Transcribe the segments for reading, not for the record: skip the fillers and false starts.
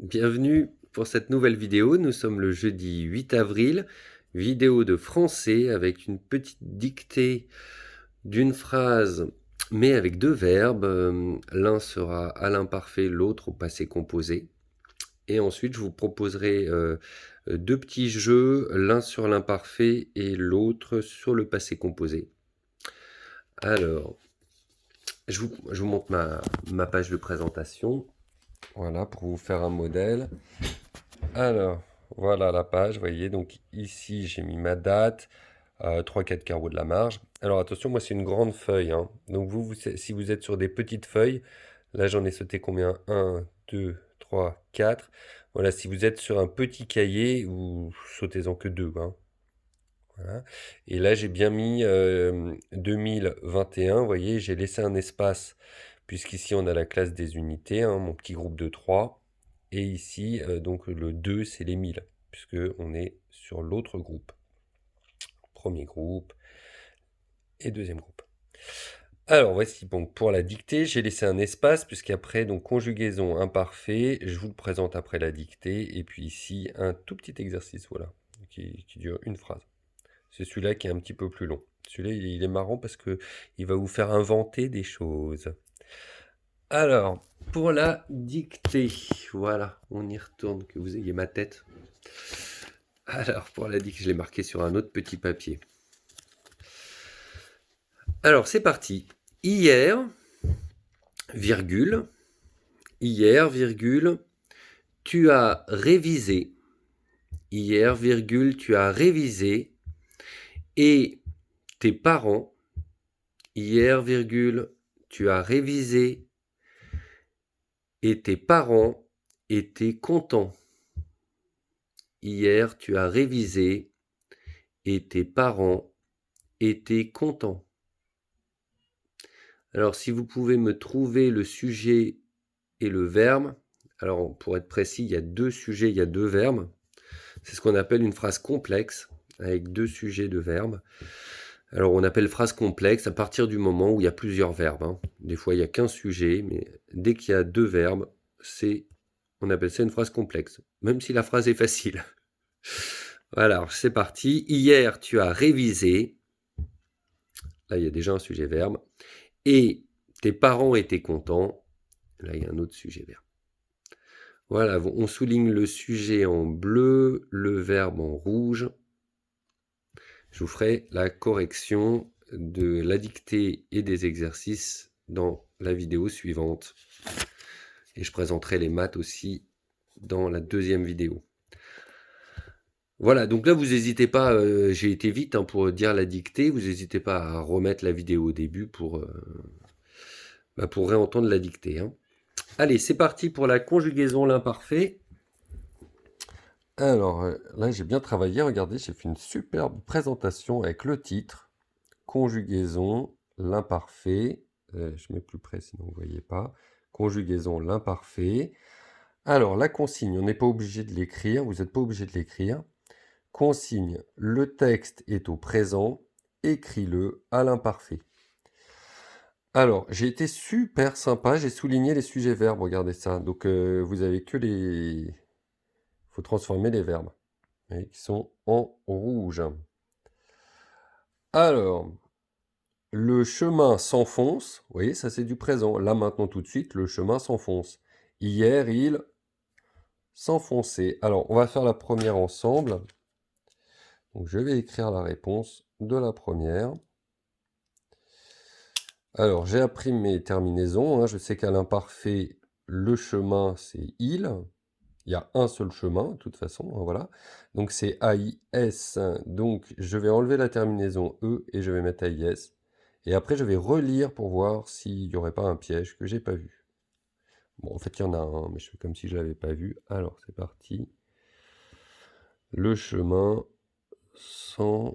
Bienvenue pour cette nouvelle vidéo. Nous sommes le jeudi 8 avril, vidéo de français avec une petite dictée d'une phrase, mais avec deux verbes. L'un sera à l'imparfait, l'autre au passé composé. Et ensuite, je vous proposerai deux petits jeux, l'un sur l'imparfait et l'autre sur le passé composé. Alors, je vous montre ma page de présentation. Voilà, pour vous faire un modèle. Alors, voilà la page, vous voyez, donc ici j'ai mis ma date, 3-4 carreaux de la marge. Alors attention, moi c'est une grande feuille, hein. Donc si vous êtes sur des petites feuilles, là j'en ai sauté combien? 1, 2, 3, 4. Voilà, si vous êtes sur un petit cahier, vous sautez-en que 2, hein. Voilà. Et là j'ai bien mis 2021, vous voyez, j'ai laissé un espace, puisqu'ici on a la classe des unités, hein, mon petit groupe de 3. Et ici, donc le 2, c'est les 1000, puisque on est sur l'autre groupe. Premier groupe et deuxième groupe. Alors voici donc pour la dictée, j'ai laissé un espace, puisqu'après, donc conjugaison imparfait, je vous le présente après la dictée. Et puis ici, un tout petit exercice, voilà, qui dure une phrase. C'est celui-là qui est un petit peu plus long. Celui-là, il est marrant parce que il va vous faire inventer des choses. Alors, pour la dictée, voilà, on y retourne, que vous ayez ma tête. Alors, pour la dictée, je l'ai marqué sur un autre petit papier. Alors, c'est parti. Hier, virgule, tu as révisé. Hier, virgule, tu as révisé. Et tes parents, hier, virgule, tu as révisé. Et tes parents étaient contents. Hier, tu as révisé et tes parents étaient contents. Alors, si vous pouvez me trouver le sujet et le verbe, alors pour être précis, il y a deux sujets, il y a deux verbes. C'est ce qu'on appelle une phrase complexe, avec deux sujets de verbes. Alors, on appelle phrase complexe à partir du moment où il y a plusieurs verbes, hein. Des fois, il n'y a qu'un sujet, mais dès qu'il y a deux verbes, on appelle ça une phrase complexe, même si la phrase est facile. Voilà, c'est parti. Hier, tu as révisé. Là, il y a déjà un sujet verbe. Et tes parents étaient contents. Là, il y a un autre sujet verbe. Voilà, on souligne le sujet en bleu, le verbe en rouge. Je vous ferai la correction de la dictée et des exercices dans la vidéo suivante. Et je présenterai les maths aussi dans la deuxième vidéo. Voilà, donc là, vous n'hésitez pas, j'ai été vite, hein, pour dire la dictée, vous n'hésitez pas à remettre la vidéo au début pour réentendre la dictée, hein. Allez, c'est parti pour la conjugaison l'imparfait. Alors, là, j'ai bien travaillé, regardez, j'ai fait une superbe présentation avec le titre, conjugaison l'imparfait. Je mets plus près, sinon vous ne voyez pas. Conjugaison l'imparfait. Alors, la consigne, on n'est pas obligé de l'écrire, vous n'êtes pas obligé de l'écrire. Consigne, le texte est au présent, écris-le à l'imparfait. Alors, j'ai été super sympa, j'ai souligné les sujets verbes, regardez ça. Donc, vous avez que les... Il faut transformer les verbes, voyez, qui sont en rouge. Alors, le chemin s'enfonce, vous voyez, ça c'est du présent. Là, maintenant, tout de suite, le chemin s'enfonce. Hier, il s'enfonçait. Alors, on va faire la première ensemble. Donc, je vais écrire la réponse de la première. Alors, j'ai appris mes terminaisons, hein. Je sais qu'à l'imparfait, le chemin, c'est il. Il y a un seul chemin, de toute façon, hein, voilà. Donc, c'est AIS. Donc, je vais enlever la terminaison E et je vais mettre AIS. Et après, je vais relire pour voir s'il n'y aurait pas un piège que j'ai pas vu. Bon, en fait, il y en a un, mais je fais comme si je ne l'avais pas vu. Alors, c'est parti. Le chemin s'enfoncer.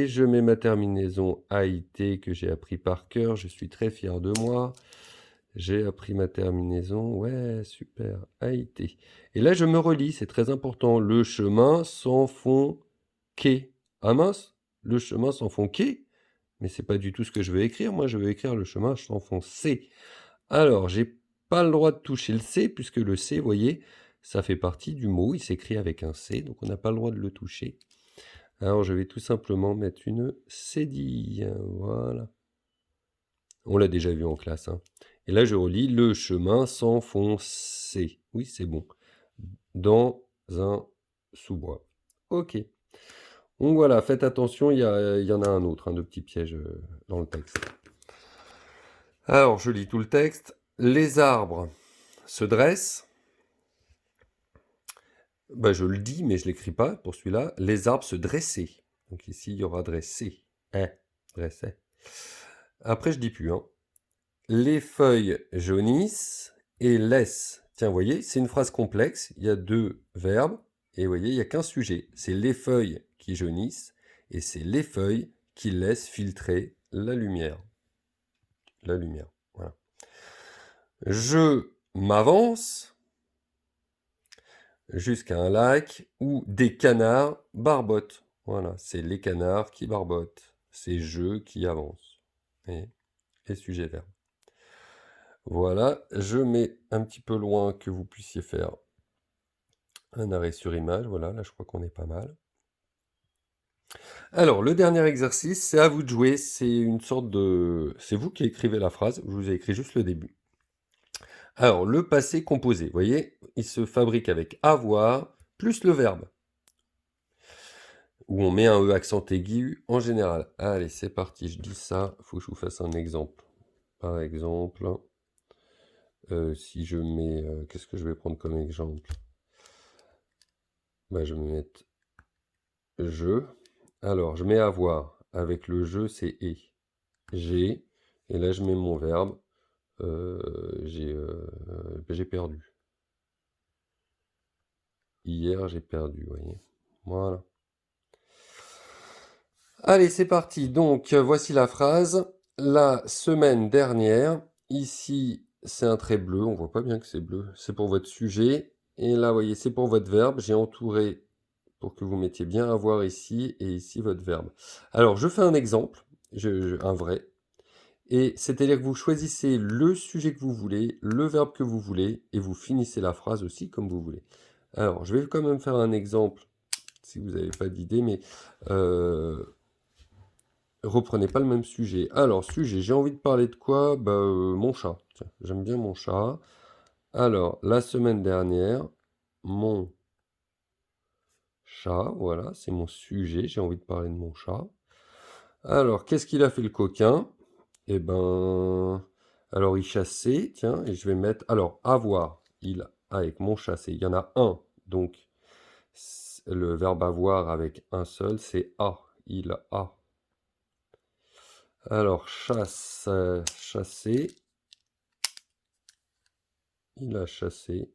Je mets ma terminaison AIT que j'ai appris par cœur. Je suis très fier de moi. J'ai appris ma terminaison. Ouais, super. AIT. Et là, je me relis. C'est très important. Le chemin s'enfonquer. Ah mince, le chemin s'enfonquer. Mais c'est pas du tout ce que je veux écrire. Moi, je veux écrire le chemin s'enfoncer. Alors, j'ai pas le droit de toucher le C, puisque le C, vous voyez, ça fait partie du mot, il s'écrit avec un C, donc on n'a pas le droit de le toucher. Alors je vais tout simplement mettre une cédille, voilà. On l'a déjà vu en classe, hein. Et là je relis, le chemin s'enfonçait. Oui, c'est bon. Dans un sous-bois. Ok. Donc voilà, faites attention, il y en a un autre, de petits pièges dans le texte. Alors, je lis tout le texte. Les arbres se dressent. Ben, je le dis, mais je ne l'écris pas pour celui-là. Les arbres se dressaient. Donc ici, il y aura dressé. Dressait. Après, je dis plus. Les feuilles jaunissent et laissent. Tiens, vous voyez, c'est une phrase complexe. Il y a deux verbes. Et vous voyez, il n'y a qu'un sujet. C'est les feuilles qui jaunissent et c'est les feuilles qui laissent filtrer la lumière. La lumière, voilà. Je m'avance jusqu'à un lac où des canards barbotent. Voilà, c'est les canards qui barbotent. C'est je qui avance. Et sujet verbe. Voilà, je mets un petit peu loin que vous puissiez faire un arrêt sur image. Voilà, là je crois qu'on est pas mal. Alors, le dernier exercice, c'est à vous de jouer. C'est une sorte de... C'est vous qui écrivez la phrase. Je vous ai écrit juste le début. Alors, le passé composé, vous voyez, il se fabrique avec avoir plus le verbe. Où on met un E accent aigu en général. Allez, c'est parti, je dis ça. Il faut que je vous fasse un exemple. Par exemple, si je mets... qu'est-ce que je vais prendre comme exemple? Je vais mettre je. Alors, je mets avoir. Avec le je, c'est et. J'ai. Et là, je mets mon verbe. J'ai perdu. Hier, j'ai perdu, vous voyez. Voilà. Allez, c'est parti. Donc, voici la phrase. La semaine dernière, ici, c'est un trait bleu. On voit pas bien que c'est bleu. C'est pour votre sujet. Et là, vous voyez, c'est pour votre verbe. J'ai entouré pour que vous mettiez bien avoir ici et ici votre verbe. Alors, je fais un exemple, un vrai. Et c'est-à-dire que vous choisissez le sujet que vous voulez, le verbe que vous voulez, et vous finissez la phrase aussi comme vous voulez. Alors, je vais quand même faire un exemple, si vous n'avez pas d'idée, mais reprenez pas le même sujet. Alors, sujet, j'ai envie de parler de quoi? Mon chat. Tiens, j'aime bien mon chat. Alors, la semaine dernière, mon chat, voilà, c'est mon sujet, j'ai envie de parler de mon chat. Alors, qu'est-ce qu'il a fait le coquin? Eh ben, alors il chassait, tiens, et je vais mettre, alors, avoir, il, avec mon chassé, il y en a un, donc le verbe avoir avec un seul, c'est a, il a. Alors, chasser, il a chassé.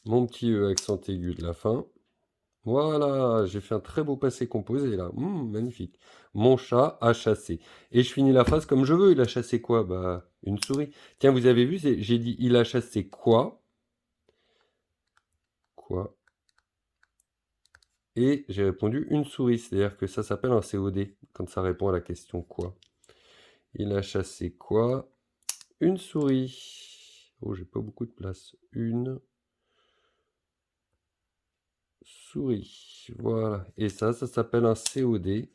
Mon petit E accent aigu de la fin. Voilà, j'ai fait un très beau passé composé là. Magnifique. Mon chat a chassé. Et je finis la phrase comme je veux. Il a chassé quoi? Une souris. Tiens, vous avez vu, j'ai dit il a chassé quoi? Quoi? Et j'ai répondu une souris. C'est-à-dire que ça s'appelle un COD quand ça répond à la question quoi. Il a chassé quoi? Une souris. Oh, j'ai pas beaucoup de place. Une souris. Voilà. Et ça s'appelle un COD.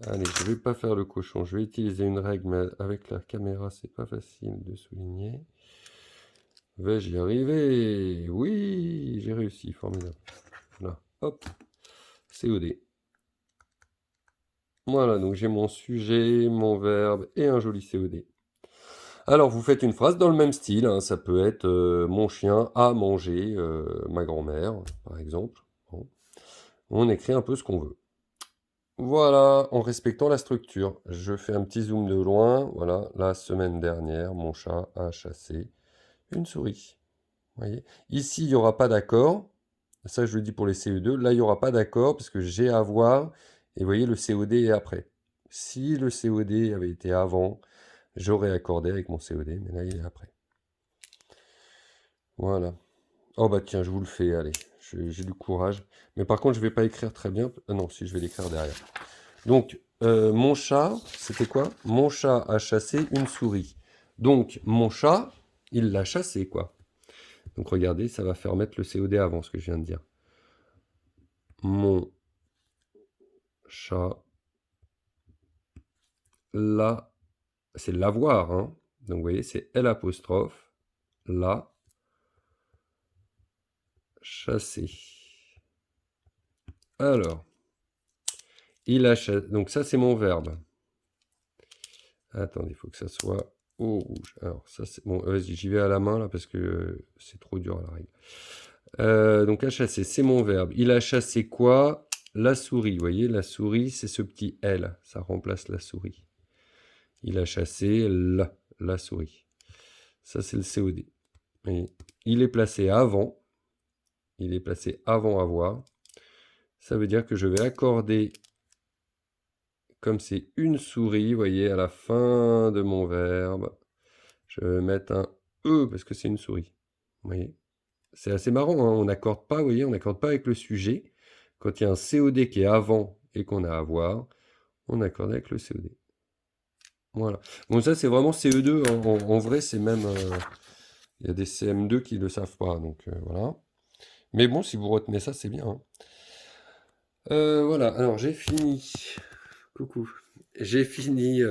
Allez, je vais pas faire le cochon. Je vais utiliser une règle, mais avec la caméra, c'est pas facile de souligner. Vais-je y arriver? Oui, j'ai réussi. Formidable. Là, hop. COD. Voilà, donc j'ai mon sujet, mon verbe et un joli COD. Alors, vous faites une phrase dans le même style. Ça peut être mon chien a mangé ma grand-mère, par exemple. Bon. On écrit un peu ce qu'on veut. Voilà, en respectant la structure. Je fais un petit zoom de loin. Voilà, la semaine dernière, mon chat a chassé une souris. Voyez. Ici, il n'y aura pas d'accord. Ça, je le dis pour les CE2. Là, il n'y aura pas d'accord parce que j'ai à voir. Et vous voyez, le COD est après. Si le COD avait été avant, j'aurais accordé avec mon COD. Mais là, il est après. Voilà. Oh bah tiens, je vous le fais, allez. J'ai du courage. Mais par contre, je ne vais pas écrire très bien. Ah non, si, je vais l'écrire derrière. Donc, mon chat, c'était quoi? Mon chat a chassé une souris. Donc, mon chat, il l'a chassé, quoi. Donc, regardez, ça va faire mettre le COD avant ce que je viens de dire. Mon chat l'a... C'est l'avoir, hein. Donc, vous voyez, c'est L apostrophe, l'a chassé. Alors, il a chassé... Donc, ça, c'est mon verbe. Attendez, il faut que ça soit au rouge. Alors, ça, c'est... Bon, vas-y, j'y vais à la main, là, parce que c'est trop dur, à la règle. Donc, a chassé, c'est mon verbe. Il a chassé quoi? La souris. Vous voyez, la souris, c'est ce petit L. Ça remplace la souris. Il a chassé la souris. Ça, c'est le COD. Et il est placé avant. Il est placé avant avoir. Ça veut dire que je vais accorder, comme c'est une souris, vous voyez, à la fin de mon verbe, je vais mettre un E parce que c'est une souris. Vous voyez, c'est assez marrant, hein, on n'accorde pas, vous voyez, on n'accorde pas avec le sujet. Quand il y a un COD qui est avant et qu'on a à avoir, on accorde avec le COD. Voilà. Bon, ça, c'est vraiment CE2. Hein. En vrai, c'est même... il y a des CM2 qui ne le savent pas, donc voilà. Mais bon, si vous retenez ça, c'est bien. Hein. Voilà, alors j'ai fini. Coucou. J'ai fini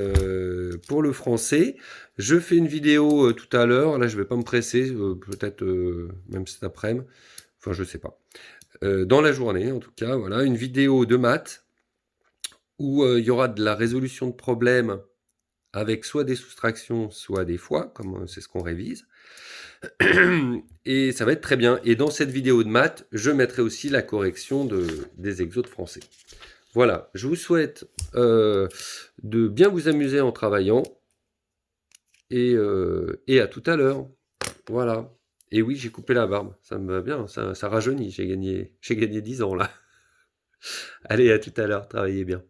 pour le français. Je fais une vidéo tout à l'heure. Là, je vais pas me presser, peut-être même cet après-midi. Enfin, je sais pas. Dans la journée, en tout cas, voilà, une vidéo de maths où il y aura de la résolution de problèmes avec soit des soustractions, soit des fois, comme c'est ce qu'on révise. Et ça va être très bien. Et dans cette vidéo de maths, je mettrai aussi la correction des exos de français. Voilà, je vous souhaite de bien vous amuser en travaillant et à tout à l'heure. Voilà. Et oui, j'ai coupé la barbe, ça me va bien, ça rajeunit, j'ai gagné 10 ans là. Allez, à tout à l'heure, travaillez bien.